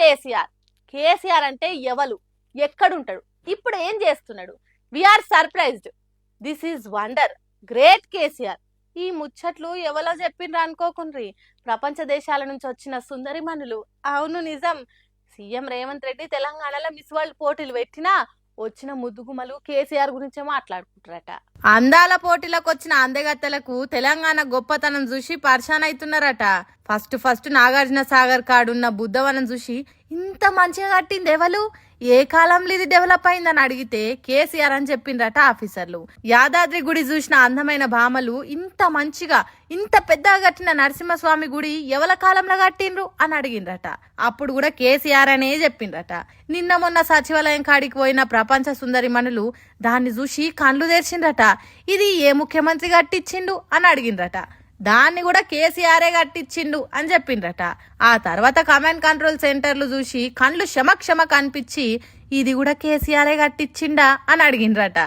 కేసీఆర్. కేసీఆర్ అంటే ఎవలు, ఎక్కడుంటాడు, ఇప్పుడు ఏం చేస్తున్నాడు? We are surprised. This is wonder. Great KCR. ఈ ముచ్చట్లు ఎవలో చెప్పిండ్రు అనుకోకుండ్రి, ప్రపంచ దేశాల నుంచి వచ్చిన సుందరి మనులు. అవును, నిజం. సీఎం రేవంత్ రెడ్డి తెలంగాణలో మిస్ వరల్డ్ పోటీలు పెట్టినా వచ్చిన ముద్దుగుమలు కేసీఆర్ గురించే మాట్లాడుకుంటారట. అందాల పోటీలకు వచ్చిన అందగత్తెలకు తెలంగాణ గొప్పతనం చూసి పరిశాన్ అవుతున్నారట. ఫస్ట్ నాగార్జున సాగర్ కాడున్న బుద్ధవనం చూసి ఇంత మంచిగా కట్టింది ఎవలు, ఏ కాలంలో ఇది డెవలప్ అయిందని అడిగితే కేసీఆర్ అని చెప్పిండ్రట ఆఫీసర్లు. యాదాద్రి గుడి చూసిన అందమైన భామలు ఇంత మంచిగా ఇంత పెద్దగా కట్టిన నరసింహస్వామి గుడి ఎవల కాలంలో కట్టిండ్రు అని అడిగిండ్రట. అప్పుడు కూడా కేసీఆర్ అనే చెప్పిండ్రట. నిన్న మొన్న సచివాలయం కాడికి పోయిన ప్రపంచ సుందరి మనులు దాన్ని చూసి కండ్లు తెరిచిండ్రట. ఇది ఏ ముఖ్యమంత్రి కట్టించిండు అని అడిగిండ్రట. దాన్ని కూడా కేసీఆరే కట్టించిండు అని చెప్పిండ్రట. ఆ తర్వాత కమాండ్ కంట్రోల్ సెంటర్లు చూసి కండ్లు క్షమక్షమ కనిపించి ఇది కూడా కేసీఆరే కట్టించిండా అని అడిగిండ్రట.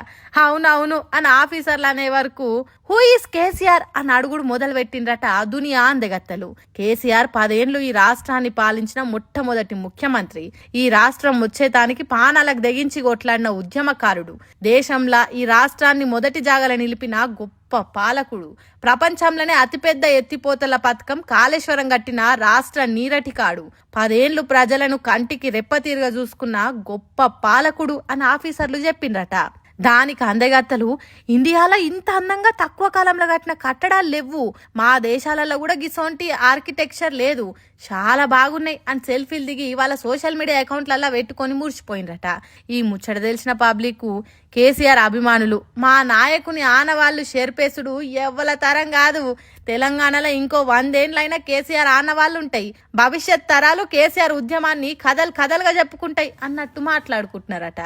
అవునవును అని ఆఫీసర్లు అనే వరకు హూ ఈస్ కేసీఆర్ అని అడుగుడు మొదలు పెట్టిండ్రట దునియా అందగత్తలు. కేసీఆర్ 10 ఏళ్లు ఈ రాష్ట్రాన్ని పాలించిన మొట్టమొదటి ముఖ్యమంత్రి. ఈ రాష్ట్రం వచ్చేతానికి పానాలకు దెగించి కొట్లాడిన ఉద్యమకారుడు. దేశంలో ఈ రాష్ట్రాన్ని మొదటి జాగల నిలిపిన గొప్ప పాలకుడు. ప్రపంచంలోనే అతిపెద్ద ఎత్తిపోతల పథకం కాళేశ్వరం కట్టిన రాష్ట్ర నీరటికాడు. 10 ఏళ్లు ప్రజలను కంటికి రెప్పతీరుగా చూసుకున్న గొప్ప పాలకుడు అని ఆఫీసర్లు చెప్పిండ్రట. దానికి అందగత్తలు ఇండియాలో ఇంత అందంగా తక్కువ కాలంలో కట్టిన కట్టడాలు లేవు, మా దేశాలలో కూడా గిసోంటి ఆర్కిటెక్చర్ లేదు, చాలా బాగున్నాయి అని సెల్ఫీలు దిగి వాళ్ళ సోషల్ మీడియా అకౌంట్లలో పెట్టుకొని మురిసిపోయిండ్రట. ఈ ముచ్చట తెలిసిన పబ్లిక్ కేసీఆర్ అభిమానులు మా నాయకుని ఆనవాళ్లు షేర్పేసుడు ఎవ్వల తరం కాదు, తెలంగాణలో ఇంకో 100 ఏళ్ళైనా కేసీఆర్ ఆనవాళ్లు ఉంటాయి, భవిష్యత్ తరాలు కేసీఆర్ ఉద్యమాన్ని కథలుగా చెప్పుకుంటాయి అన్నట్టు మాట్లాడుకుంటున్నారట.